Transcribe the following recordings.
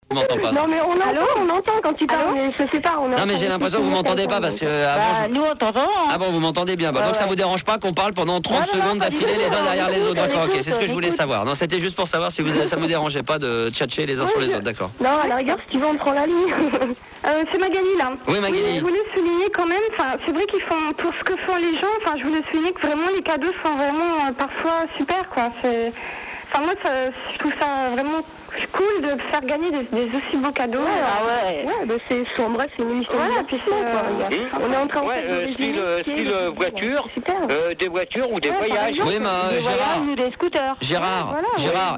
Je m'entends pas. Non, mais on entend quand tu parles, mais je sais pas. Non, mais j'ai l'impression que vous m'entendez pas parce que avant. Nous, on t'entend. Ah bon, vous m'entendez bien. Donc ça vous dérange pas qu'on parle pendant 30 secondes d'affilée les uns derrière les autres. D'accord, ok, c'est ce que je voulais savoir. Non, c'était juste pour savoir si ça vous dérangeait pas de tchatcher les uns sur les autres, d'accord. Non, à la rigueur, si tu veux, on prend la ligne. C'est Magali, là. Oui, Magali. Oui, je voulais souligner quand même, c'est vrai qu'ils font, pour ce que font les gens, je voulais souligner que vraiment les cadeaux sont vraiment parfois super, quoi. Moi, je trouve ça vraiment cool de faire gagner des aussi beaux cadeaux. En bref, c'est une émission. Voilà, puis on est en train style voiture, des voitures ou des voyages. Oui, mais Gérard. Ou des scooters. Gérard,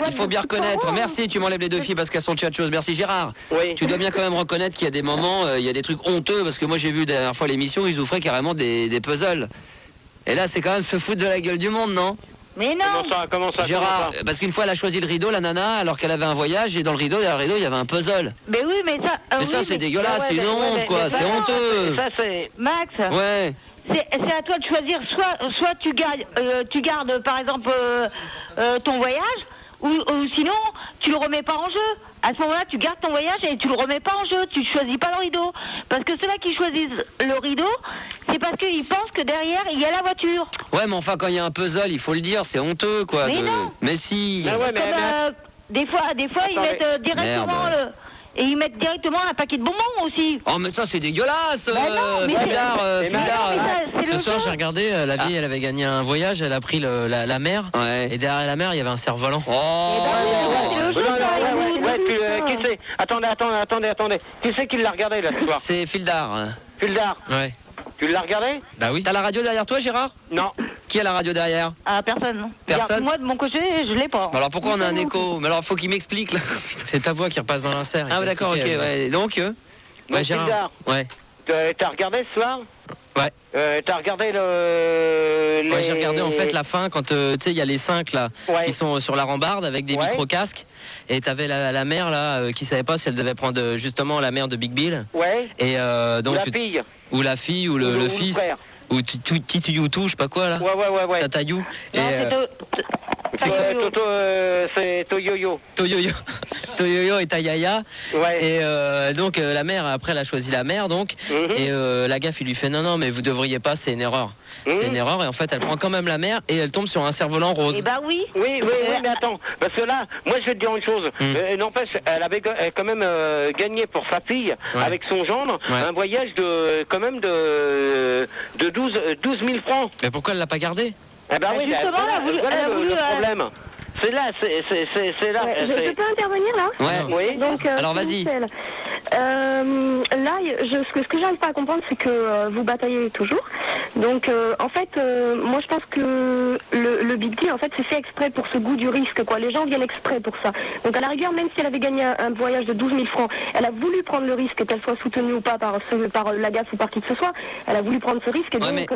il faut bien reconnaître. Merci, tu m'enlèves les deux filles parce qu'elles sont tchatcheuses. Merci, Gérard. Oui. Tu dois bien quand même reconnaître qu'il y a des moments, il y a des trucs honteux parce que moi j'ai vu la dernière fois l'émission, ils offraient carrément des puzzles. Et là, c'est quand même se foutre de la gueule du monde, non? Mais non. Comment ça Gérard, parce qu'une fois elle a choisi le rideau, la nana, alors qu'elle avait un voyage, et dans le rideau, derrière le rideau, il y avait un puzzle. Mais oui, mais ça... Mais ça, c'est dégueulasse, c'est une honte, quoi, c'est honteux. Ça, c'est... Max, Ouais. c'est à toi de choisir, soit tu gardes par exemple ton voyage, ou sinon tu le remets pas en jeu. À ce moment-là, tu gardes ton voyage et tu le remets pas en jeu, tu choisis pas le rideau. Parce que ceux-là qui choisissent le rideau, c'est parce qu'ils pensent que derrière, il y a la voiture. Ouais, mais enfin, quand il y a un puzzle, il faut le dire, c'est honteux, quoi. Mais non. Mais si. Ah ouais, Des fois, ils mettent directement Merde. Et ils mettent directement un paquet de bonbons aussi. Oh, mais ça, c'est dégueulasse. non, mais Fildar, c'est Ce le soir, jeu. j'ai regardé, la vieille, elle avait gagné un voyage, elle a pris la mer, Ouais. et derrière la mer, il y avait un cerf-volant. Oh. Qui c'est? Attendez. Qui c'est qui l'a regardé, là, ce soir? C'est Fildar. Fildar, Ouais. tu l'as regardé? Bah oui. T'as la radio derrière toi, Gérard? Non. Qui a la radio derrière? Ah, personne. Personne. Regarde, moi, de mon côté, je l'ai pas. Bah alors pourquoi on a un écho? Mais alors faut qu'il m'explique là. C'est ta voix qui repasse dans l'insert. il Ah faut d'accord, ok, expliquer, ouais. Donc Ouais, Gérard. Fildar, Ouais. t'as regardé ce soir? Ouais. T'as regardé Ouais, j'ai regardé en fait la fin quand tu sais il y a les 5 là qui sont sur la rambarde avec des micro-casques et t'avais la mère là qui savait pas si elle devait prendre justement la mère de Big Bill. Ouais. Et donc ou la fille. ou le le fils frère. ou Titi Youtou, je sais pas quoi là. Ouais. Tatayou. Non, C'est Toyoyo. Toyoyo et Tayaya. Ouais. Et donc la mère après elle a choisi la mère donc et la gaffe il lui fait non mais vous devriez pas, c'est une erreur. C'est une erreur et en fait elle prend quand même la mère et elle tombe sur un cerf-volant rose. Eh bah oui. Oui, mais attends, parce que là, moi je vais te dire une chose. N'empêche, elle avait quand même gagné pour sa fille, avec son gendre, un voyage de quand même de 12 000 francs. Mais pourquoi elle l'a pas gardé? Eh ben oui, justement, voilà elle a voulu, le problème. C'est là, c'est là. Je peux intervenir là? Ouais. Oui. Donc, Alors vas-y. Là, ce que j'arrive pas à comprendre, c'est que vous bataillez toujours. Donc, en fait, moi, je pense que le Big Deal, en fait, c'est fait exprès pour ce goût du risque, quoi. Les gens viennent exprès pour ça. Donc, à la rigueur, même si elle avait gagné un voyage de 12 000 francs, elle a voulu prendre le risque, qu'elle soit soutenue ou pas par la gaffe ou par qui que ce soit. Elle a voulu prendre ce risque, et donc,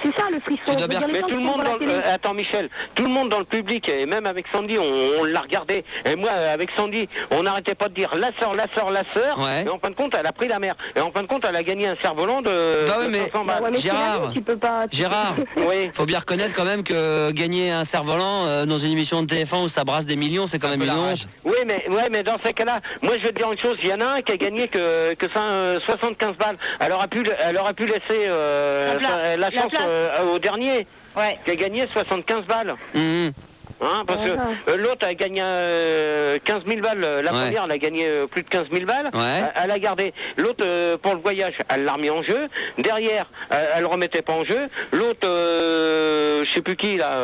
c'est ça le frisson. Tu dois bien... Mais tout le monde attends, Michel, tout le monde dans le public, et même avec Sandy, on l'a regardé. Et moi, avec Sandy, on n'arrêtait pas de dire la sœur. Ouais. Et en fin de compte, elle a pris la mère. Et en fin de compte, elle a gagné un cerf-volant de 500 balles. mais Gérard, tu peux pas... Gérard, Oui. faut bien reconnaître quand même que gagner un cerf-volant dans une émission de TF1 où ça brasse des millions, c'est quand même une honte. Oui, mais dans ces cas-là, moi je vais te dire une chose, il y en a un qui a gagné que 75 balles. Elle aurait pu laisser la chance au dernier, qui a gagné 75 balles. Parce que l'autre a gagné 15 000 balles, la première elle a gagné plus de 15 000 balles, elle a gardé. L'autre pour le voyage, elle l'a remis en jeu, derrière elle le remettait pas en jeu, l'autre je sais plus qui là,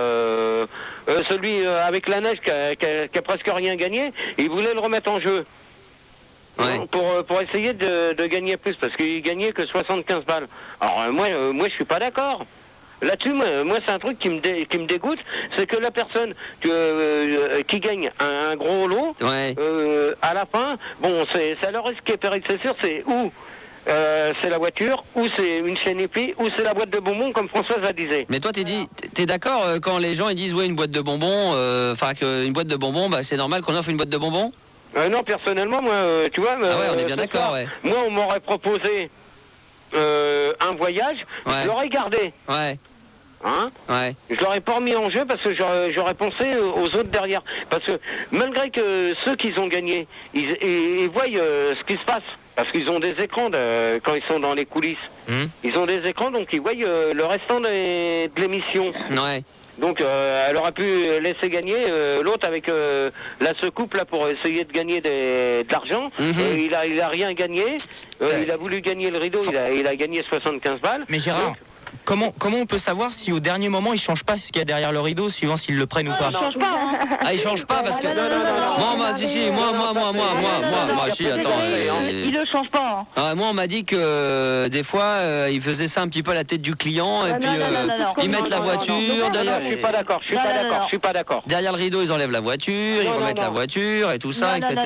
celui avec la neige qui a presque rien gagné, il voulait le remettre en jeu. Pour essayer de gagner plus, parce qu'il gagnait que 75 balles. Alors moi je suis pas d'accord. Là-dessus, moi c'est un truc qui me dégoûte, c'est que la personne qui gagne un gros lot, à la fin, bon, c'est alors ce qui est péril, c'est sûr, c'est où c'est la voiture, ou c'est une chaîne épi, ou c'est la boîte de bonbons, comme Françoise a disait. Mais toi, t'es d'accord quand les gens ils disent une boîte de bonbons, qu'une boîte de bonbons, c'est normal qu'on offre une boîte de bonbons? Non, personnellement, moi, tu vois, on est bien d'accord, moi, on m'aurait proposé un voyage, je l'aurais gardé. Hein Ouais. Je l'aurais pas remis en jeu parce que j'aurais pensé aux autres derrière. Parce que malgré que ceux qui ont gagné, ils voient ce qui se passe. Parce qu'ils ont des écrans quand ils sont dans les coulisses. Ils ont des écrans, donc ils voient le restant de l'émission. Ouais. Donc elle aurait pu laisser gagner l'autre avec la secoupe là pour essayer de gagner de l'argent. Il a rien gagné. Il a voulu gagner le rideau, il a gagné 75 balles. Mais Gérard, donc, comment on peut savoir si au dernier moment ils changent pas ce qu'il y a derrière le rideau, suivant s'ils le prennent ou pas? Ils changent pas. Hein. Ah, ils changent pas parce que. Moi, si, attends. Ils le changent pas. Hein. Ah, moi, on m'a dit que des fois, ils faisaient ça un petit peu à la tête du client et puis ils mettent la voiture derrière. Je suis pas d'accord. Je suis pas d'accord. Derrière le rideau, ils enlèvent la voiture, ils remettent la voiture et tout ça, etc.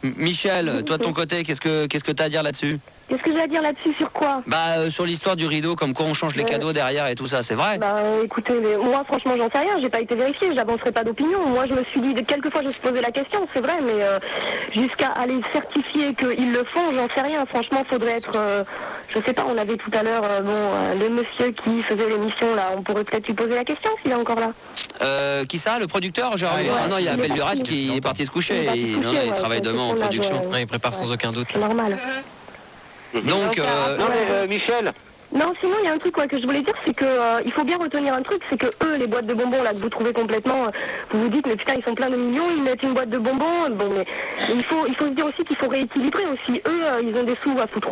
Michel, toi de ton côté, qu'est-ce que t'as à dire là-dessus? Qu'est-ce que j'ai à dire là-dessus, sur quoi? Bah sur l'histoire du rideau, comme quoi on change les cadeaux derrière et tout ça, c'est vrai? Bah écoutez, moi franchement j'en sais rien, j'ai pas été vérifié, j'avancerai pas d'opinion. Moi je me suis dit, quelquefois je me suis posé la question, c'est vrai, mais jusqu'à aller certifier qu'ils le font, j'en sais rien. Franchement, faudrait être, je sais pas, on avait tout à l'heure, le monsieur qui faisait l'émission là, on pourrait peut-être lui poser la question s'il est encore là. Qui ça? Le producteur? Genre, ah non, il y a Belle Lurette qui est parti se coucher. Il travaille demain en production. Il prépare sans aucun doute. C'est normal. Donc, non mais Michel. Non, sinon il y a un truc que je voulais dire, c'est que il faut bien retenir un truc, c'est que eux, les boîtes de bonbons là que vous trouvez complètement, vous vous dites mais putain ils sont pleins de millions, ils mettent une boîte de bonbons. Bon, mais il faut se dire aussi qu'il faut rééquilibrer aussi. Eux, ils ont des sous à foutre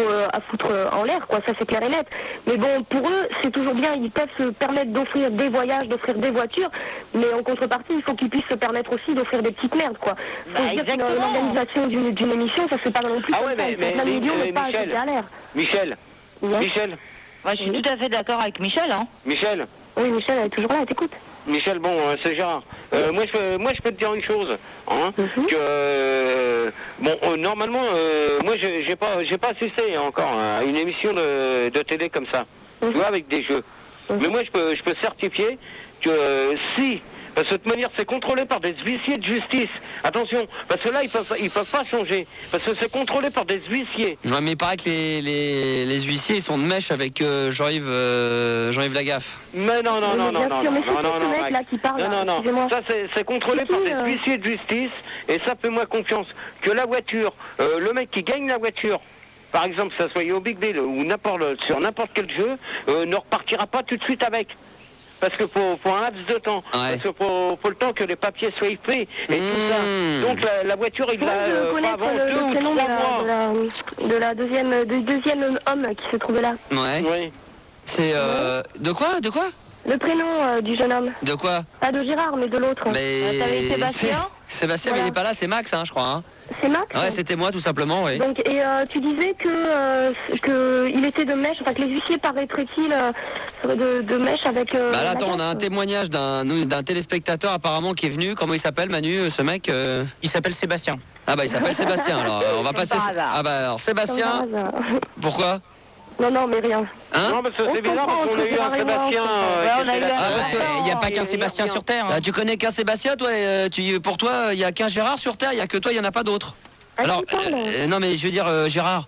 en l'air, quoi. Ça c'est clair et net. Mais bon, pour eux, c'est toujours bien. Ils peuvent se permettre d'offrir des voyages, d'offrir des voitures, mais en contrepartie, il faut qu'ils puissent se permettre aussi d'offrir des petites merdes, quoi. Faut se dire qu'une organisation d'une émission, ça se fait pas non plus. Ah ouais, mais Michel. Michel. Moi, je suis tout à fait d'accord avec Michel. Hein. Michel. Oui, Michel, elle est toujours là, elle t'écoute. Michel, bon, c'est Gérard. Moi, je peux te dire une chose, hein, que normalement, moi, j'ai pas assisté encore à une émission de télé comme ça, tu vois, avec des jeux. Mais moi, je peux certifier que si. Parce que de toute manière, c'est contrôlé par des huissiers de justice. Attention, parce que là, ils peuvent pas changer. Parce que c'est contrôlé par des huissiers. Ouais, mais il paraît que les huissiers, ils sont de mèche avec Jean-Yves Lagaffe. Mais non. Ça, c'est contrôlé par des huissiers de justice. Et ça, fais-moi confiance. Que la voiture, le mec qui gagne la voiture, par exemple, que ça soit au Big Bill ou sur n'importe quel jeu, ne repartira pas tout de suite avec. Parce que faut un laps de temps. Ouais. Parce que faut le temps que les papiers soient faits et tout ça. Donc la voiture, il l'a avant 2 ou 3 mois. Du deuxième homme qui se trouvait là. Ouais. Oui. C'est de quoi? Le prénom du jeune homme. De quoi? Pas de Gérard, mais de l'autre. Mais t'avais Sébastien. Sébastien, mais il n'est pas là, c'est Max, hein, je crois. Hein. C'est Max? Ouais, c'était moi, tout simplement, oui. Donc, et tu disais que il était de mèche, enfin que les huissiers paraîtraient-ils seraient de mèche avec... bah là, attends, on a un témoignage d'un téléspectateur apparemment qui est venu. Comment il s'appelle, Manu, ce mec Il s'appelle Sébastien. Ah bah il s'appelle Sébastien, alors on va passer... Ah bah alors Sébastien, pourquoi? Non, mais rien. Hein? Non, parce que c'est bizarre parce qu'on a eu un Sébastien. Il n'y a pas qu'un Sébastien sur Terre. Hein. Ah, tu connais qu'un Sébastien, toi? Pour toi, il n'y a qu'un Gérard sur Terre, il n'y a que toi, il n'y en a pas d'autres. Alors, non, mais je veux dire, Gérard.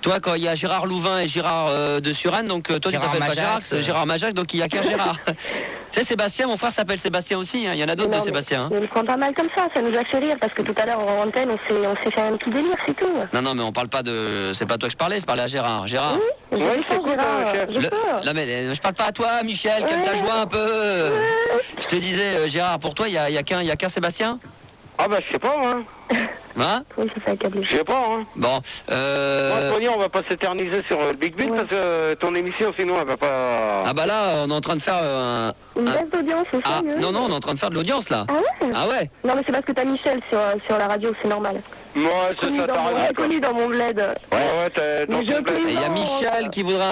Toi, quand il y a Gérard Louvain et Gérard de Suresnes, donc toi, tu t'appelles pas Gérard, c'est Gérard Majax, donc il n'y a qu'un Gérard. Tu sais, Sébastien, mon frère s'appelle Sébastien aussi, hein. Il y en a d'autres de Sébastien. Mais on le prend pas mal comme ça nous a fait rire, parce que tout à l'heure, en antenne, on s'est fait un petit délire, c'est tout. Non, mais on parle pas de... C'est pas toi que je parlais, je parlais à Gérard. Gérard. Oui, Là, mais je parle pas à toi, Michel, calme ta joie un peu. Je te disais, Gérard, pour toi, il y a qu'un Sébastien? Ah bah je sais pas, hein. Hein? Oui, ça fait accabler. Je sais pas, hein. Bon, Moi, on va pas s'éterniser sur le Big Bill parce que ton émission, sinon, elle va pas... Ah bah là, on est en train de faire une baisse d'audience, c'est ça? Non, on est en train de faire de l'audience, là. Ah ouais? Non, mais c'est parce que t'as Michel sur la radio, c'est normal. Moi, c'est ça, t'as raison. J'ai connu dans mon bled. Ouais, il y a Michel qui voudra,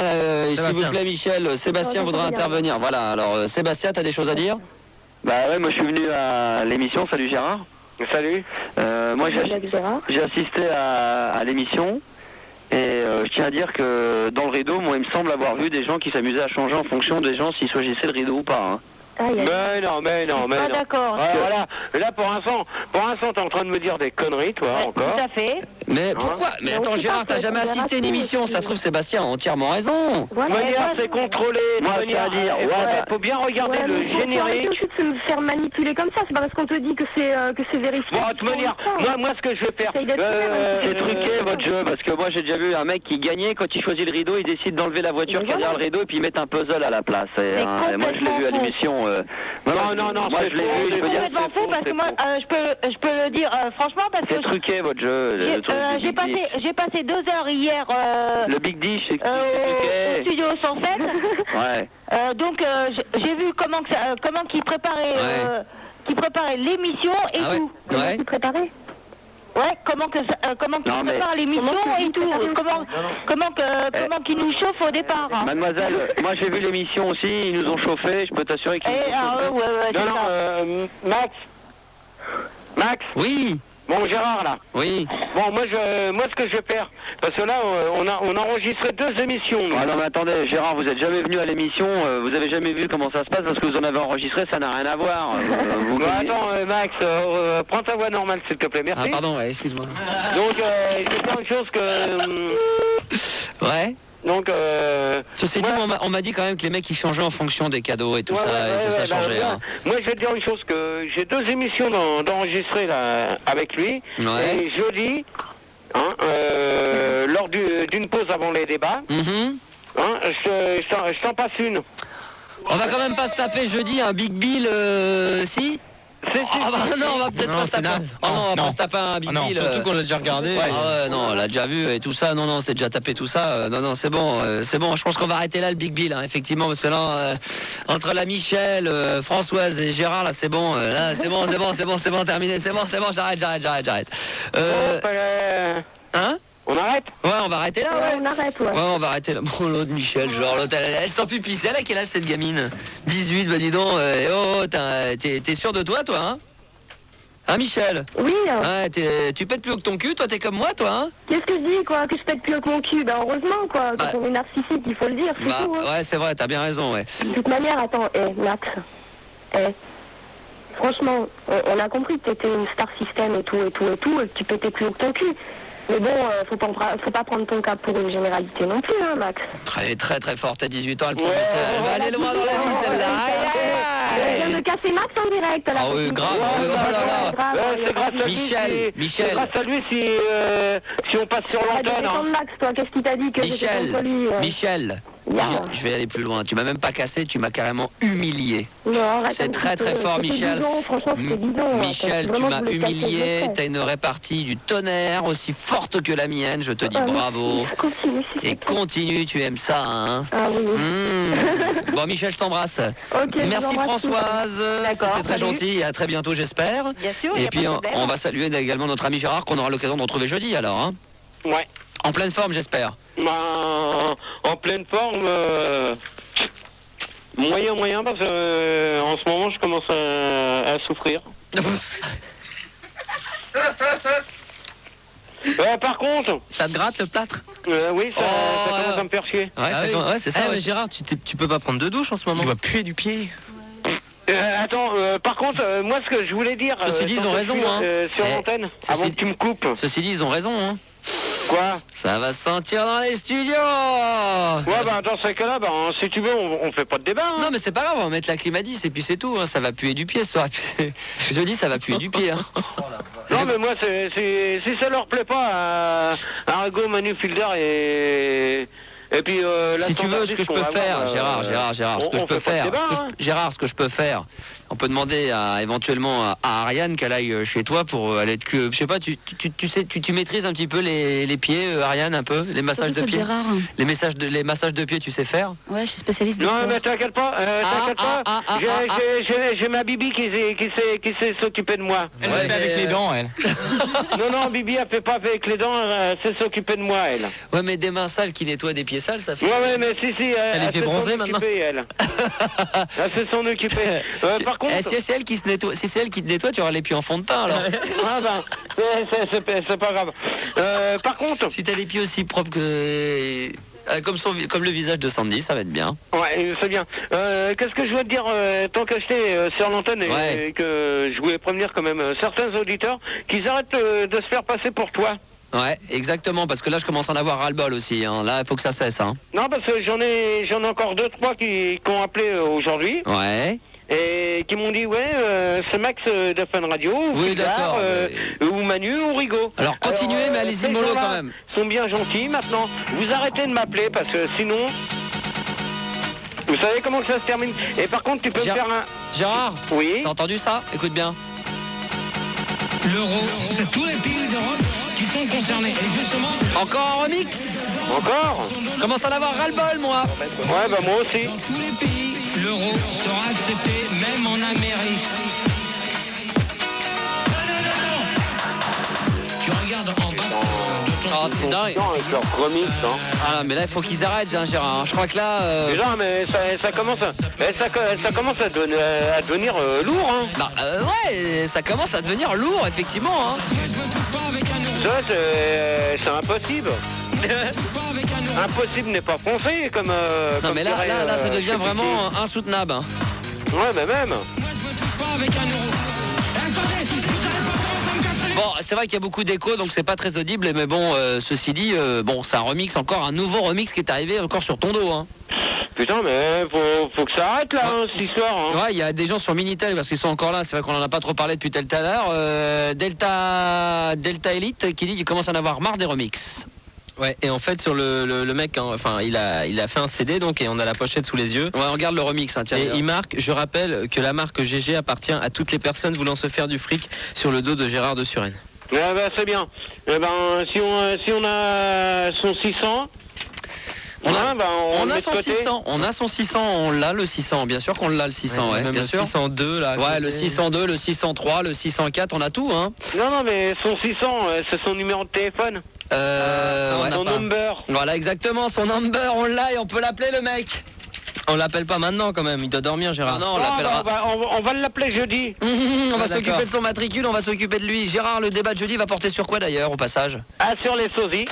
s'il vous plaît, Michel, Sébastien voudra intervenir. Voilà, alors Sébastien, t'as des choses à dire? Bah ouais, moi je suis venu à l'émission. Salut Gérard. Salut. Moi j'ai assisté à l'émission et je tiens à dire que dans le rideau, moi il me semble avoir vu des gens qui s'amusaient à changer en fonction des gens s'ils choisissaient le rideau ou pas. Hein. Mais non. D'accord. Voilà. Là, pour l'instant, t'es en train de me dire des conneries, toi, encore. Tout à fait. Mais pourquoi? Mais attends, Gérard, t'as jamais assisté à une émission? Ça se trouve, Sébastien a entièrement raison. Manière, c'est contrôlé. Faut bien regarder le générique. Faut arrêter de se faire manipuler comme ça. C'est pas parce qu'on te dit que c'est vérifié. Bon, de toute manière, moi, ce que je vais faire, c'est truqué votre jeu, parce que moi j'ai déjà vu un mec qui gagnait, quand il choisit le rideau, il décide d'enlever la voiture qui est derrière le rideau et puis il met un puzzle à la place. Et moi je l'ai vu à l'émission. Non, moi je l'ai vu. C'est complètement faux parce que moi, je peux le dire franchement parce que c'est truqué votre jeu. J'ai passé 2 heures hier. Le Big Dish, c'est au studio 107. Ouais. Donc j'ai vu comment qu'ils préparaient l'émission et tout. Ouais. Tu préparais? Ouais, comment qu'ils préparent l'émission et tout. Comment qu'ils nous chauffent au départ. Hein. Mademoiselle, moi j'ai vu l'émission aussi, ils nous ont chauffé, je peux t'assurer qu'ils nous ont chauffé. Max. Oui. Bon, Gérard, là. Oui. Bon, moi, ce que je vais faire, parce que là, on a enregistré 2 émissions. Nous. Ah non, mais attendez, Gérard, vous êtes jamais venu à l'émission, vous avez jamais vu comment ça se passe, parce que vous en avez enregistré, ça n'a rien à voir. Attends, Max, prends ta voix normale, s'il te plaît, merci. Ah, pardon, ouais, excuse-moi. Donc, je vais faire une chose que... Ouais. Donc, ceci dit, on m'a dit quand même que les mecs ils changeaient en fonction des cadeaux et tout et que ça changeait. Moi, je vais te dire une chose, que j'ai 2 émissions d'enregistrer là avec lui. Ouais. Et jeudi, lors d'une pause avant les débats, je t'en passe une. On va quand même pas se taper jeudi un Big Bill, si. Non, on va peut-être pas se taper. On va pas se taper un Big Bill. Surtout qu'on l'a déjà regardé. Non, on l'a déjà vu et tout ça. Non, c'est déjà tapé tout ça. Non, c'est bon. Je pense qu'on va arrêter là le Big Bill, effectivement, parce que là, entre la Michel, Françoise et Gérard, là, c'est bon. Là, c'est bon, terminé. C'est bon, j'arrête. Hein? On arrête? Ouais, on va arrêter là, ouais. On arrête, ouais. Ouais, on va arrêter là. Bon, l'autre Michel, genre, l'autre, elle s'en pupille. Elle a quel âge, cette gamine? 18, bah dis donc. T'es sûr de toi, hein? Hein, Michel? Oui. Ouais, tu pètes plus haut que ton cul, toi, t'es comme moi, toi, hein? Qu'est-ce que je dis, quoi? Que je pète plus haut que mon cul? Ben, heureusement, quoi. Quand on est narcissique, il faut le dire, c'est tout. Hein. Ouais, c'est vrai, t'as bien raison, ouais. De toute manière, attends, Max. Franchement, on a compris que t'étais une star system et tout, et que tu pétais plus haut que ton cul. Mais bon, faut pas prendre ton cas pour une généralité non plus, hein, Max. Elle est très très forte à 18 ans, elle va aller loin dans la vie, celle-là. Elle vient de casser Max en direct. Ah oui, grave. C'est grâce à Michel. C'est grâce à lui si on passe sur l'antenne. Max, toi, qu'est-ce qui t'a dit que j'étais contre lui? Michel. Je vais aller plus loin. Tu m'as même pas cassé, tu m'as carrément humilié. C'est très très fort, Michel. Michel, tu m'as humilié. T'as une répartie du tonnerre aussi forte que la mienne. Je te dis bravo. Et continue, tu aimes ça, hein? Ah oui. Bon, Michel, je t'embrasse. Merci Françoise. C'était très gentil. Et à très bientôt, j'espère. Bien sûr. Et puis on va saluer également notre ami Gérard qu'on aura l'occasion de retrouver jeudi alors. Hein? Ouais. En pleine forme, j'espère. En pleine forme, moyen, parce que en ce moment, je commence à souffrir. Par contre... Ça te gratte le plâtre? Oui, ça commence à me faire chier. Ouais, c'est ça. Gérard, tu peux pas prendre de douche en ce moment? Tu vas puer du pied. Attends, par contre, moi, ce que je voulais dire... Ceci dit, ils ont raison, hein. Sur l'antenne, avant que tu me coupes. Ceci dit, ils ont raison, hein. Quoi? Ça va se sentir dans les studios. Ouais, dans ce cas-là, si tu veux, on fait pas de débat. Hein. Non, mais c'est pas grave, on va mettre la clim à 10 et puis c'est tout. Hein. Ça va puer du pied, ce soir. Je dis, ça va puer du pied. Hein. Non, mais moi, si ça leur plaît pas à Argo, Manu Fielder et puis si tu veux, ce que je peux faire, Gérard, ce que je peux faire, ce que je peux faire, on peut demander éventuellement à Ariane qu'elle aille chez toi pour aller je sais pas, tu maîtrises un petit peu les pieds, Ariane, un peu, les massages de pieds. Les massages de pieds, tu sais faire? Ouais, je suis spécialiste. Non, mais t'inquiète pas, j'ai ma Bibi qui sait s'occuper de moi. Elle le fait avec les dents, elle. Non, Bibi, elle fait pas avec les dents, elle sait s'occuper de moi, elle. Ouais, mais des mains sales qui nettoient des pieds sales, ça fait... Ouais, mais si, elle est fait bronzer maintenant. Elle sait s'en occuper. Par contre... Si c'est elle qui te nettoie, tu auras les pieds en fond de teint, alors. C'est pas grave. Par contre... Si t'as les pieds aussi propres que... Comme le visage de Sandy, ça va être bien. Ouais, c'est bien. Qu'est-ce que je veux te dire, tant que j'étais sur l'antenne et que je voulais prévenir quand même certains auditeurs qu'ils arrêtent de se faire passer pour toi. Ouais, exactement, parce que là je commence à en avoir ras-le-bol aussi, hein. Là il faut que ça cesse, hein. Non, parce que j'en ai encore 2-3 qui ont appelé aujourd'hui. Ouais. Et qui m'ont dit, c'est Max de Fun Radio, oui, d'accord, ou Manu, ou Rigaud. Alors continuez, mais allez-y mollo quand même. Ils sont bien gentils maintenant. Vous arrêtez de m'appeler parce que sinon... Vous savez comment ça se termine. Et par contre, tu peux me faire un... Gérard, oui. T'as entendu ça? Écoute bien. L'euro, c'est tous les pays d'Europe qui sont concernés. Et justement... Encore un remix? Encore? Je commence à en avoir ras-le-bol, moi. Ouais, bah moi aussi. Dans tous les pays, l'euro sera accepté, même en Amérique. Tu regardes en bas de ton... Oh, c'est dingue. Avec leur remix, hein. Ah non, mais là, il faut qu'ils arrêtent, hein, Gérard. Je crois que là... Déjà, mais ça commence à devenir lourd, hein. Bah, ouais, ça commence à devenir lourd, effectivement, hein. Ça, c'est impossible. Impossible n'est pas français, comme... non, mais là, ça devient vraiment insoutenable, hein. Ouais, mais même. Bon, c'est vrai qu'il y a beaucoup d'échos, donc c'est pas très audible, mais bon, ceci dit, c'est un remix, encore un nouveau remix qui est arrivé encore sur ton dos, hein. Putain, mais faut que ça arrête là, hein, cette histoire. Hein. Ouais, il y a des gens sur Minitel parce qu'ils sont encore là. C'est vrai qu'on en a pas trop parlé depuis tout à l'heure. Delta Elite qui dit qu'il commence à en avoir marre des remixes. Ouais, et en fait sur le mec, hein, enfin il a fait un CD donc et on a la pochette sous les yeux. Ouais, on regarde le remix. Hein, tiens, et il marque, je rappelle que la marque GG appartient à toutes les personnes voulant se faire du fric sur le dos de Gérard de Suresnes. Ah bah c'est bien. Eh ben si on a son 600. On a son 600, on l'a le 600, bien sûr qu'on l'a le 600, ouais, même bien le sûr. 602 là. Ouais, le 602, le 603, le 604, on a tout, hein. Non, mais son 600, c'est son numéro de téléphone. Son number. Voilà, exactement, son number, on l'a et on peut l'appeler le mec. On l'appelle pas maintenant quand même, il doit dormir Gérard. Non, on l'appellera. On va l'appeler jeudi. On va s'occuper de son matricule, on va s'occuper de lui. Gérard, le débat de jeudi va porter sur quoi d'ailleurs au passage? Ah, sur les sosies.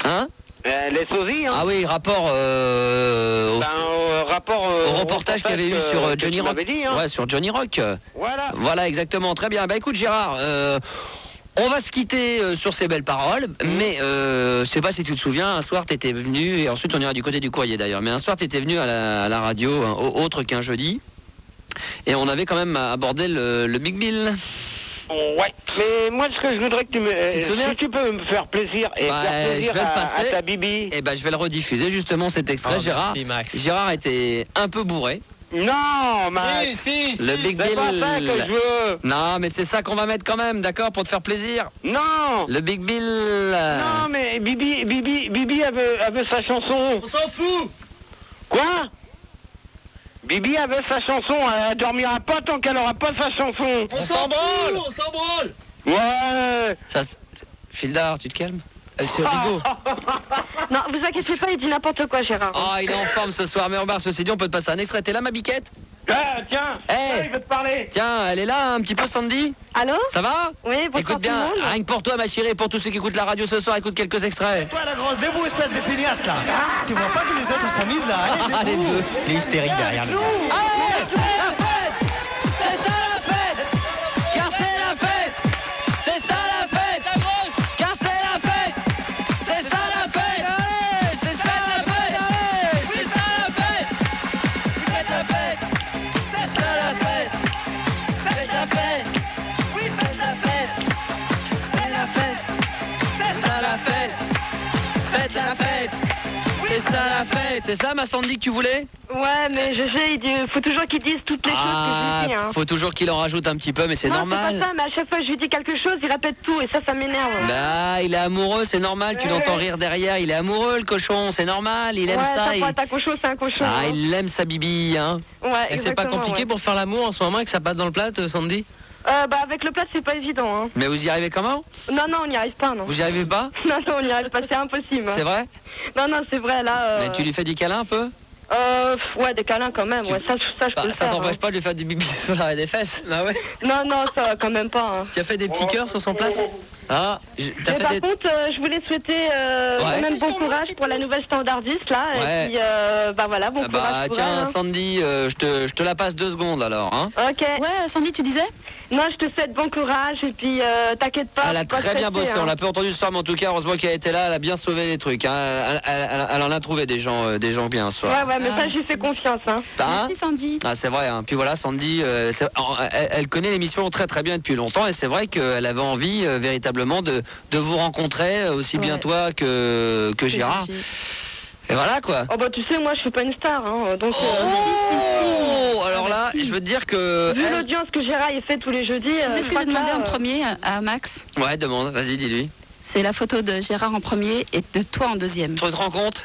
Hein? Les sosies, hein. Ah oui, rapport au reportage qu'il y avait eu sur Johnny Rock. Dit, hein. Ouais, sur Johnny Rock. Voilà, exactement. Très bien. Bah écoute Gérard, on va se quitter sur ces belles paroles, mais je sais pas si tu te souviens, un soir t'étais venu, et ensuite on ira du côté du courrier d'ailleurs, mais un soir t'étais venu à la radio, autre qu'un jeudi, et on avait quand même abordé le Big Bill. Ouais, mais moi ce que je voudrais que si tu peux me faire plaisir et faire plaisir à ta Bibi. Et je vais le rediffuser justement cet extrait. Gérard. Merci, Max. Gérard était un peu bourré. Non, Max. Le Big Bill. C'est pas ça que je veux. Non, mais c'est ça qu'on va mettre quand même, d'accord, pour te faire plaisir. Non. Le Big Bill. Non, mais Bibi elle veut sa chanson. On s'en fout. Quoi? Bibi avait sa chanson, elle dormira pas tant qu'elle aura pas sa chanson. On s'en branle. On s'en branle. Ouais. Ça, Fildar, tu te calmes? C'est Rigaud. Non, vous inquiétez pas, il dit n'importe quoi, Gérard. Ah, il est en forme ce soir, mais Robert, ceci dit, on peut te passer un extrait. T'es là, ma biquette? Ah, tiens. Hey. Il veut te parler. Tiens, elle est là un petit peu, Sandy? Allô? Ça va? Oui, bonsoir. Écoute bien, tout le monde. rien que pour toi, ma chérie, et pour tous ceux qui écoutent la radio ce soir, écoute quelques extraits. Toi la grosse, debout espèce de feignasse là. Tu vois pas que les autres s'amusent là? Allez, deux. Les hystériques derrière le... Allez, c'est la fête! C'est ça la fête! Car c'est la fête! C'est ça la fête! À gauche! Car c'est la fête! C'est ça la fête! Allez! C'est ça la fête! Allez! C'est ça la fête! Faites la fête! C'est ça la fête! Faites la fête! Oui, faites la fête! C'est la fête! C'est ça la fête! Faites la fête! C'est ça la fête! C'est ça ma Sandy que tu voulais? Ouais, mais il dit, faut toujours qu'il dise toutes les choses que je lui dis. Hein. Faut toujours qu'il en rajoute un petit peu, mais c'est normal. C'est pas ça, mais à chaque fois que je lui dis quelque chose, il répète tout, et ça m'énerve. Bah, il est amoureux, c'est normal, tu l'entends rire derrière, il est amoureux le cochon, c'est normal, il aime ça. Un cochon, c'est un cochon. Ah, il aime sa bibi, hein. Ouais, et c'est pas compliqué pour faire l'amour en ce moment avec sa patte dans le plat, Sandy? Avec le plat, c'est pas évident. Hein. Mais vous y arrivez comment? Non, on n'y arrive pas, non. Vous y arrivez pas? Non, on n'y arrive pas, c'est impossible. C'est vrai? Non, c'est vrai, là... Mais tu lui fais du câlin un peu? Ouais, des câlins quand même, ouais, ça je peux le ça faire. t'empêche pas de lui faire du bibi sur l'arrêt des fesses? Ah ouais? Non, ça quand même pas. Hein. Tu as fait des petits cœurs sur son plat? Ah, par contre, je voulais souhaiter quand même bon courage pour la nouvelle standardiste là. Ouais. Et puis, voilà, bon courage. Tiens, pour elle, hein. Sandy, je te la passe 2 secondes alors. Hein. Ok. Ouais, Sandy, tu disais? Non, je te souhaite bon courage et puis t'inquiète pas. Elle a très bien bossé, on l'a peu entendu ce soir, mais en tout cas, heureusement qu'elle était là, elle a bien sauvé les trucs. Hein. Elle en a trouvé des gens bien ce soir. Ouais, mais ça, j'y fais confiance. Hein. Merci Sandy. Ah, c'est vrai. Hein. Puis voilà, Sandy, elle connaît l'émission très très bien depuis longtemps, et c'est vrai qu'elle avait envie véritablement de vous rencontrer, aussi bien toi que Gérard. Et voilà quoi. Oh bah tu sais, moi je suis pas une star, hein, donc. Alors là, je veux te dire que. Vu l'audience que Gérard il fait tous les jeudis. Tu sais ce que j'ai demandé en premier à Max? Ouais, demande, vas-y, dis-lui. C'est la photo de Gérard en premier et de toi en deuxième. Tu te rends compte?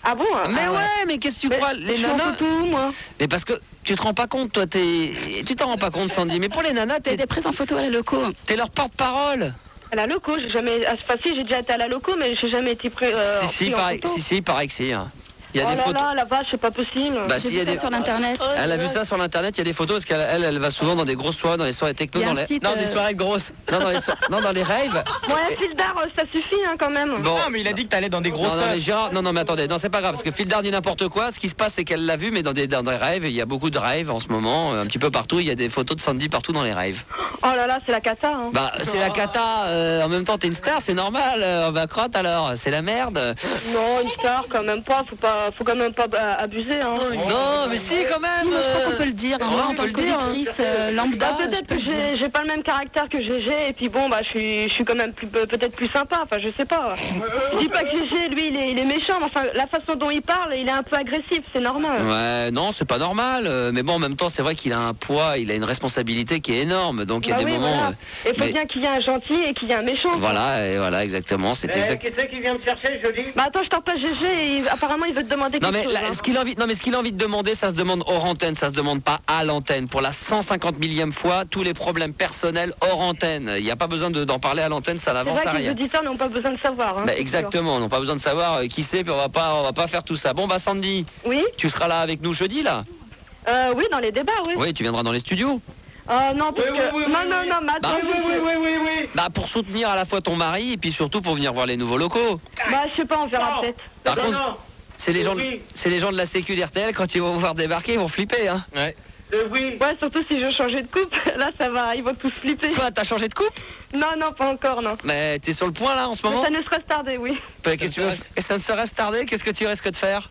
Ah bon? Mais ouais, mais qu'est-ce que tu crois? Les nanas. Moi. Mais parce que tu te rends pas compte, toi, tu t'en rends pas compte, Sandy. Mais pour les nanas, t'es prise en photo à la loco. T'es leur porte-parole. À la loco, j'ai jamais. Facile, j'ai déjà été à la loco, mais j'ai jamais été pris. Si, il paraît que si. Hein. Il y a des photos. La vache, c'est pas possible. Bah, j'ai vu ça sur l'internet. Elle a vu ça sur l'internet, il y a des photos parce qu'elle va souvent dans des grosses soirées, dans les soirées techno, des soirées grosses. Non, dans les raves. Bon, la Fildar, ça suffit hein, quand même. Bon. Non, mais il a dit que t'allais dans des grosses mais Gérard, non, mais attendez, non, c'est pas grave parce que Fildar dit n'importe quoi. Ce qui se passe, c'est qu'elle l'a vu, mais dans des raves, il y a beaucoup de raves en ce moment, un petit peu partout. Il y a des photos de Sandy partout dans les raves. Oh là là, c'est la cata. Hein. Bah, c'est la cata. En même temps, t'es une star, c'est normal. On va crotte alors, c'est la merde. Non, une star quand même pas. Faut quand même pas abuser. Hein. Non, mais si quand même. Si, moi, je crois qu'on peut le dire. Moi, en tant qu'auditrice lambda, peut-être que j'ai pas le même caractère que GG et puis bon, bah je suis quand même peut-être plus sympa. Enfin, je sais pas. Je dis pas que GG, lui, il est méchant. Mais enfin, la façon dont il parle, il est un peu agressif. C'est normal. Ouais, non, c'est pas normal. Mais bon, en même temps, c'est vrai qu'il a un poids, il a une responsabilité qui est énorme. Donc il y a des moments. Voilà. Il faut bien qu'il y ait un gentil et qu'il y ait un méchant. Voilà, et voilà, exactement. C'est exact. Qui c'est qui vient me chercher, je dis? Bah attends, je t'en passe GG et apparemment il veut te demander quelque chose. Ce qu'il a envie de demander, ça se demande hors antenne, ça se demande pas à l'antenne. Pour la 150 millième fois, tous les problèmes personnels hors antenne. Il n'y a pas besoin d'en parler à l'antenne, ça n'avance à rien. Les auditeurs n'ont pas besoin de savoir. Hein, exactement, n'ont pas besoin de savoir qui c'est, puis on va pas faire tout ça. Bon bah Sandy, oui, tu seras là avec nous jeudi là? Oui, dans les débats, oui. Oui, tu viendras dans les studios. Non, parce que... non, mais attends. Oui. Bah pour soutenir à la fois ton mari et puis surtout pour venir voir les nouveaux locaux. Bah je sais pas, on verra peut-être. Par contre, c'est les gens de la Sécu RTL, quand ils vont vous voir débarquer, ils vont flipper, hein. Ouais. Ouais, surtout si je changeais de coupe, là ça va, ils vont tous flipper. Quoi, t'as changé de coupe? Non, pas encore, non. Mais t'es sur le point là en ce moment? Mais ça ne serait tardé, oui. Ça ne serait tardé, qu'est-ce que tu risques de faire?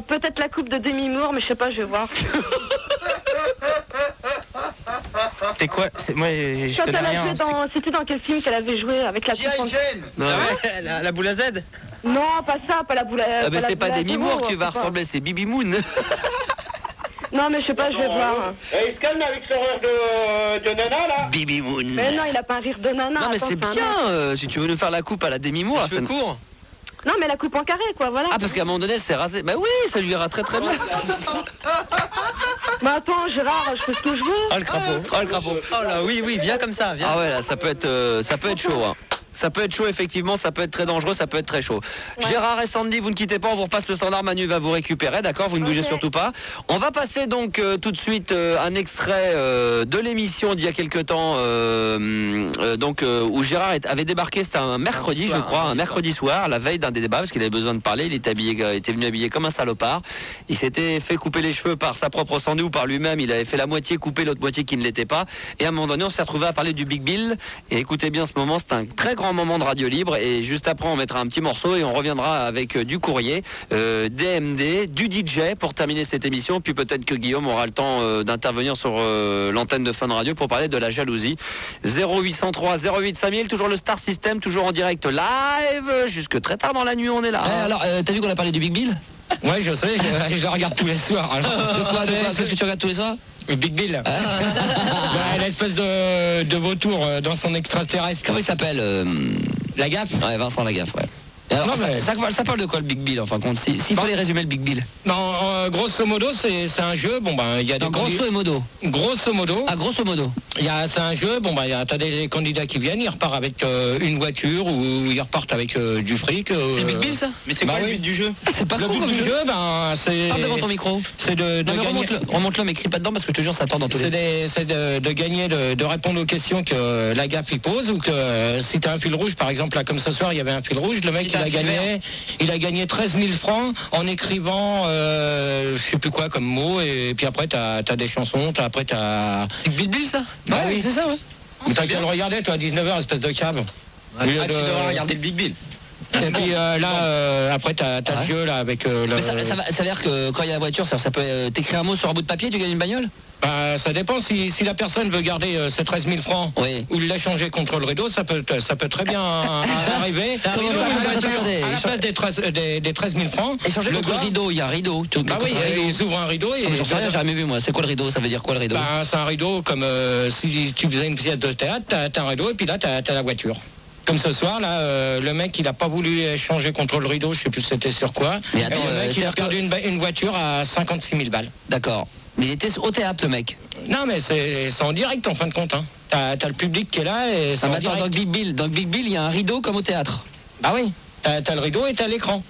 Peut-être la coupe de Demi Moore, mais je sais pas, je vais voir. C'est quoi? Moi, je connais rien. C'était dans quel film qu'elle avait joué avec la coupe la boule à Z? Non, pas ça, pas la boule à Z. Ah, mais c'est pas Demi Moore que tu vas ressembler, c'est Bibi Moon. Non, mais je sais pas, je vais voir. Il se calme avec son rire de nana là. Bibi Moon. Mais non, il a pas un rire de nana. Non, mais c'est bien, si tu veux nous faire la coupe à la Demi Moore. C'est court. Non, mais la coupe en carré, quoi, voilà. Ah, parce qu'à un moment donné, elle s'est rasée. Bah oui, ça lui ira très très bien. Bah attends, Gérard, je fais ce que je veux. Oh le crapaud. Oh là, oui, viens comme ça, viens. Ah ouais, là, ça peut être chaud, hein. Ça peut être chaud, effectivement, ça peut être très dangereux, ça peut être très chaud. Ouais. Gérard et Sandy, vous ne quittez pas, on vous repasse le standard, Manu va vous récupérer, d'accord? Vous ne bougez surtout pas. On va passer donc tout de suite un extrait de l'émission d'il y a quelque temps, où Gérard avait débarqué, c'était un mercredi, je crois, un mercredi soir, la veille d'un des débats, parce qu'il avait besoin de parler, il était venu habillé comme un salopard. Il s'était fait couper les cheveux par sa propre Sandy ou par lui-même, il avait fait la moitié couper, l'autre moitié qui ne l'était pas. Et à un moment donné, on s'est retrouvé à parler du Big Bill. Et écoutez bien ce moment, c'est un très grand moment de radio libre, et juste après on mettra un petit morceau et on reviendra avec du courrier, DMD, du DJ pour terminer cette émission, puis peut-être que Guillaume aura le temps d'intervenir sur l'antenne de Fun Radio pour parler de la jalousie. 0803 08 5000, toujours le Star System, toujours en direct live, jusque très tard dans la nuit on est là. Alors, t'as vu qu'on a parlé du Big Bill? Ouais, je sais, je le regarde tous les soirs. Alors. Qu'est-ce que tu regardes tous les soirs? Le Big Bill. Ouais, l'espèce de vautour dans son extraterrestre. Comment il s'appelle Lagaffe? Ouais, Vincent Lagaffe, ouais. Alors, ça parle de quoi le Big Bill, enfin, s'il fallait résumer le Big Bill? Non, grosso modo, c'est un jeu. Bon, ben, il y a des. Grosso modo. Grosso modo. Ah, grosso modo. C'est un jeu, t'as des candidats qui viennent, ils repartent avec une voiture ou ils repartent avec du fric. C'est Big Bill ça? Mais c'est quoi le but du jeu? C'est pas le cool but du jeu, c'est... Parle devant ton micro. C'est de gagner... Remonte-le, mais crie pas dedans parce que je te jure ça tord dans tous les... C'est de gagner, de répondre aux questions que la gaffe y pose, ou que si t'as un fil rouge, par exemple là comme ce soir il y avait un fil rouge, le mec il a gagné 13 000 francs en écrivant je sais plus quoi comme mot, et puis après t'as des chansons, C'est Big Bill ça? Bah oui, c'est ça, ouais. Mais t'as qu'à le regarder, toi, à 19h, espèce de cave. Tu devrais regarder le Big Bill. Et puis après, t'as le jeu là avec le... Mais ça veut dire que quand il y a la voiture, ça peut t'écrire un mot sur un bout de papier, tu gagnes une bagnole? Ça dépend, si la personne veut garder ses 13 000 francs ou l'échanger contre le rideau, ça peut très bien arriver. À la place des 13 000 francs... Échanger contre le rideau, il y a un rideau. Bah oui, ils ouvrent un rideau et... J'en sais rien, j'ai jamais vu moi. C'est quoi le rideau? Ça veut dire quoi le rideau? C'est un rideau comme si tu faisais une pièce de théâtre, t'as un rideau et puis là t'as la voiture. Comme ce soir, là, le mec, il a pas voulu échanger contre le rideau, je sais plus c'était sur quoi. Mais attends, le mec, il a perdu une voiture à 56 000 balles. D'accord. Mais il était au théâtre, le mec. Non, mais c'est en direct, en fin de compte. Hein. T'as le public qui est là et c'est en direct. Dans Big Bill, il y a un rideau comme au théâtre. Bah oui, t'as le rideau et t'as l'écran.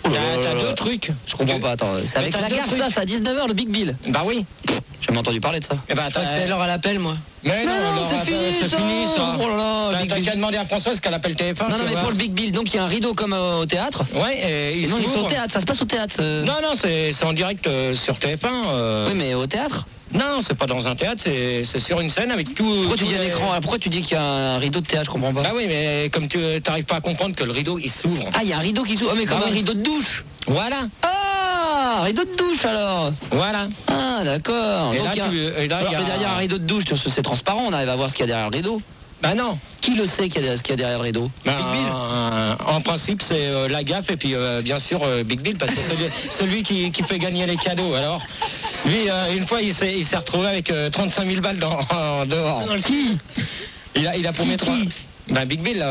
T'as deux trucs. Je comprends pas, attends. C'est avec la gaffe, ça, c'est à 19h, le Big Bill. Bah oui. J'ai jamais entendu parler de ça. Eh ben, attends, c'est l'heure à l'appel, moi. Mais non, c'est fini ça. Oh là là, t'as qu'à demander à Françoise qu'elle appelle TF1. Non, mais pour le Big Bill, donc il y a un rideau comme au théâtre. Ouais, et non, ils sont au théâtre, ça se passe au théâtre. Non, c'est en direct sur TF1. Oui, mais au théâtre? Non, c'est pas dans un théâtre, c'est sur une scène avec tout... Pourquoi tu dis un écran? Pourquoi tu dis qu'il y a un rideau de théâtre? Je comprends pas. Bah oui, mais comme tu t'arrives pas à comprendre que le rideau, il s'ouvre. Ah, il y a un rideau qui s'ouvre. Ah, mais comme un rideau de douche. Voilà. Ah, rideau de douche alors. Voilà. Ah, d'accord. Et donc, là, derrière un rideau de douche, c'est transparent, on arrive à voir ce qu'il y a derrière le rideau. Bah non. Qui le sait qu'il y a derrière le rideau? Big Bill. En principe, c'est la gaffe et puis bien sûr Big Bill, parce que c'est celui qui fait gagner les cadeaux. Alors, lui, une fois, il s'est retrouvé avec 35 000 balles dehors. Qui? Il a promis 3... Ben Big Bill,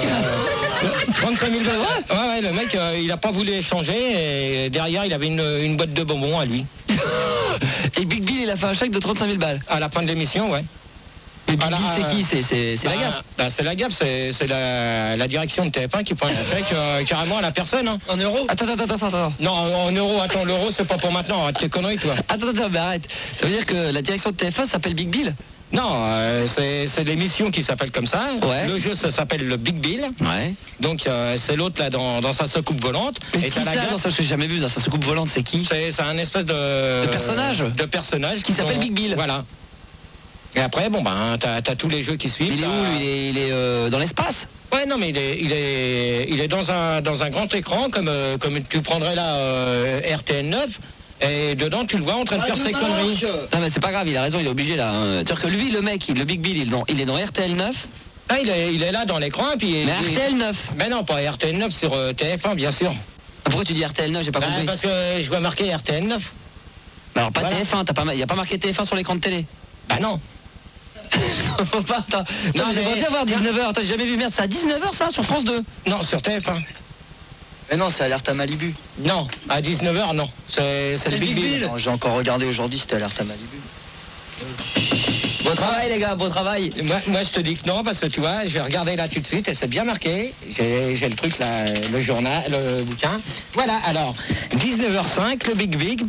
35 000 balles. Ouais, le mec, il a pas voulu échanger et derrière, il avait une boîte de bonbons à lui. Et Big Bill, il a fait un chèque de 35 000 balles. À la fin de l'émission, ouais. Et Big Bill, c'est qui? C'est la gaffe? C'est la gaffe, c'est la direction de TF1 qui prend un chèque carrément à la personne. Hein. En euros? Attends. Non, en euros, attends, l'euro, c'est pas pour maintenant, arrête tes conneries, toi. Attends, mais arrête. Ça veut dire que la direction de TF1 s'appelle Big Bill? Non, c'est l'émission qui s'appelle comme ça. Ouais. Le jeu, ça s'appelle le Big Bill. Ouais. Donc c'est l'autre là dans sa soucoupe volante. Et qui ça, dans ça, j'ai jamais vu, dans sa soucoupe volante, c'est qui? C'est un espèce de personnage. De personnage qui s'appelle Big Bill. Voilà. Et après, t'as tous les jeux qui suivent. Il est où, lui? Il est dans l'espace? Ouais, non, mais il est dans un grand écran, comme tu prendrais là RTN 9. Et dedans, tu le vois en train de faire ses conneries. Non, mais c'est pas grave, il a raison, il est obligé là. C'est-à-dire que lui, le mec, le Big Bill, il est dans RTL 9. Ah, il est là dans l'écran, puis... Mais RTL 9. Mais non, pas RTL 9 sur TF1, bien sûr. Pourquoi tu dis RTL 9? J'ai pas compris. Parce que je vois marqué RTL 9. Alors pas TF1, il n'y a pas marqué TF1 sur l'écran de télé? Bah non. Attends. Non, j'aimerais bien voir 19h. Attends, j'ai jamais vu, merde, c'est à 19h ça, sur France 2? Non, sur TF1. Mais non, c'est Alerte à Malibu. Non, à 19h, non. C'est le Big Bill. J'ai encore regardé aujourd'hui, c'était Alerte à Malibu. Beau travail les gars, beau travail. Moi je te dis que non, parce que tu vois, je vais regarder là tout de suite et c'est bien marqué. J'ai le truc là, le journal, le bouquin. Voilà, alors, 19h05, le Big Big,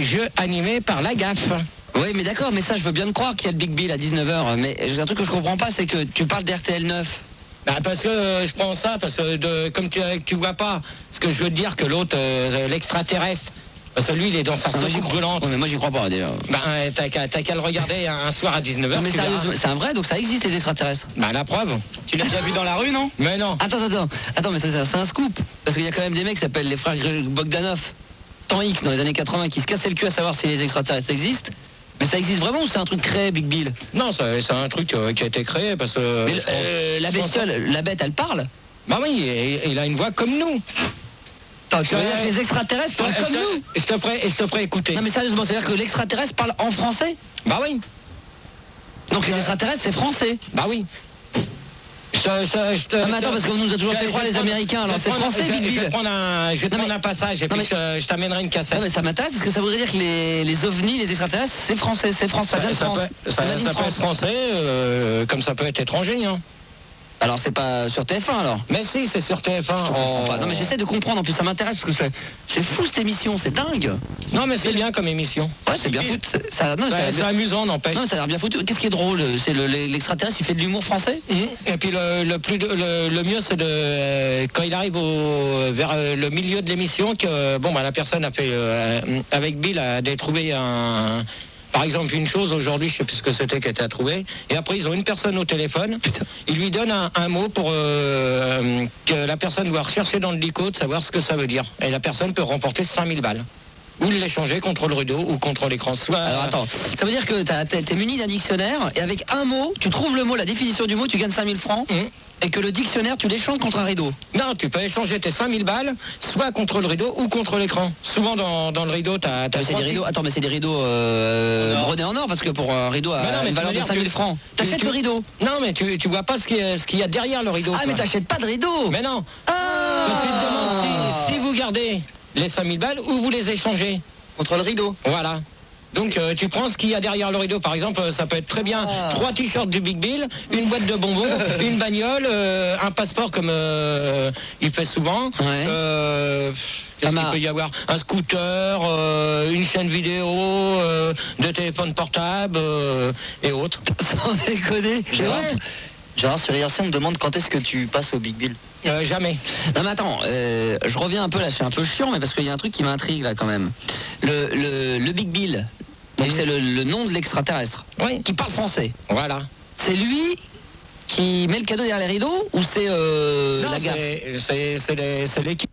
jeu animé par la gaffe. Oui, mais d'accord, mais ça je veux bien te croire qu'il y a le Big Bill à 19h, mais un truc que je comprends pas, c'est que tu parles d'RTL 9. Parce que je prends ça, parce que comme tu vois pas, ce que je veux te dire que l'autre, l'extraterrestre, parce que lui il est dans sa soucoupe volante. Mais moi j'y crois pas d'ailleurs. T'as qu'à le regarder un soir à 19h. Non mais sérieusement, c'est un vrai, donc ça existe les extraterrestres? La preuve. Tu l'as déjà vu dans la rue, non? Mais non. Attends, mais c'est un scoop. Parce qu'il y a quand même des mecs qui s'appellent les frères Bogdanov, temps X dans les années 80, qui se cassaient le cul à savoir si les extraterrestres existent. Mais ça existe vraiment ou c'est un truc créé, Big Bill? Non, c'est un truc qui a été créé parce que... Mais la bestiole, la bête, elle parle? Bah oui, il a une voix comme nous. Attends, tu veux dire que les extraterrestres parlent comme nous? Je te ferai écouter. Non mais sérieusement, c'est-à-dire que l'extraterrestre parle en français? Bah oui. Donc les extraterrestres, c'est français? Bah oui. mais attends, parce qu'on nous a toujours fait croire les Américains, alors c'est français, Big Bill. Je vais prendre un passage et puis je t'amènerai une cassette. Non mais ça m'intéresse, parce que ça voudrait dire que les ovnis, les extraterrestres, c'est français, ça vient de France. Ça peut être français, comme ça peut être étranger, hein. Alors c'est pas sur TF1 alors? Mais si, c'est sur TF1. Non mais j'essaie de comprendre, en plus ça m'intéresse parce que c'est fou cette émission, c'est dingue. Non mais c'est bien comme émission. Ouais, c'est bien foutu. C'est amusant, n'empêche. Non mais ça a l'air bien foutu. Qu'est-ce qui est drôle? C'est l'extraterrestre, il fait de l'humour français. Et puis le mieux c'est quand il arrive vers le milieu de l'émission que la personne a fait avec Bill a trouvé par exemple une chose aujourd'hui, je sais plus ce que c'était qu'elle a trouvé, et après ils ont une personne au téléphone, il lui donne un mot pour que la personne doit rechercher dans le dico de savoir ce que ça veut dire, et la personne peut remporter 5000 balles. Ou l'échanger contre le rideau ou contre l'écran. Alors attends, ça veut dire que t'es muni d'un dictionnaire et avec un mot, tu trouves le mot, la définition du mot, tu gagnes 5000 francs. Et que le dictionnaire, tu l'échanges contre un rideau. Non, tu peux échanger tes 5000 balles, soit contre le rideau ou contre l'écran. Souvent dans le rideau, t'as c'est des rideaux. Attends, mais c'est des rideaux brodés en or, parce que pour un rideau à une valeur de 5000 francs, t'achètes le rideau. Non, mais tu vois pas ce qu'il y a derrière le rideau. Ah, mais t'achètes pas de rideau. Mais non. Monsieur te demande si vous gardez les 5000 balles ou vous les échangez. Contre le rideau. Voilà. Donc tu prends ce qu'il y a derrière le rideau. Par exemple, ça peut être très bien 3 t-shirts du Big Bill, une boîte de bonbons, une bagnole, un passeport comme il fait souvent. Qu'est-ce qu'il peut y avoir? Un scooter, une chaîne vidéo, de téléphone portable et autres. Sans déconner. Gérard, sur IRC, on me demande quand est-ce que tu passes au Big Bill. Jamais. Non mais attends, je reviens un peu là, je suis un peu chiant, mais parce qu'il y a un truc qui m'intrigue là quand même. Le Big Bill, donc c'est le nom de l'extraterrestre, qui parle français. Voilà. C'est lui qui met le cadeau derrière les rideaux ou c'est la gaffe? C'est l'équipe.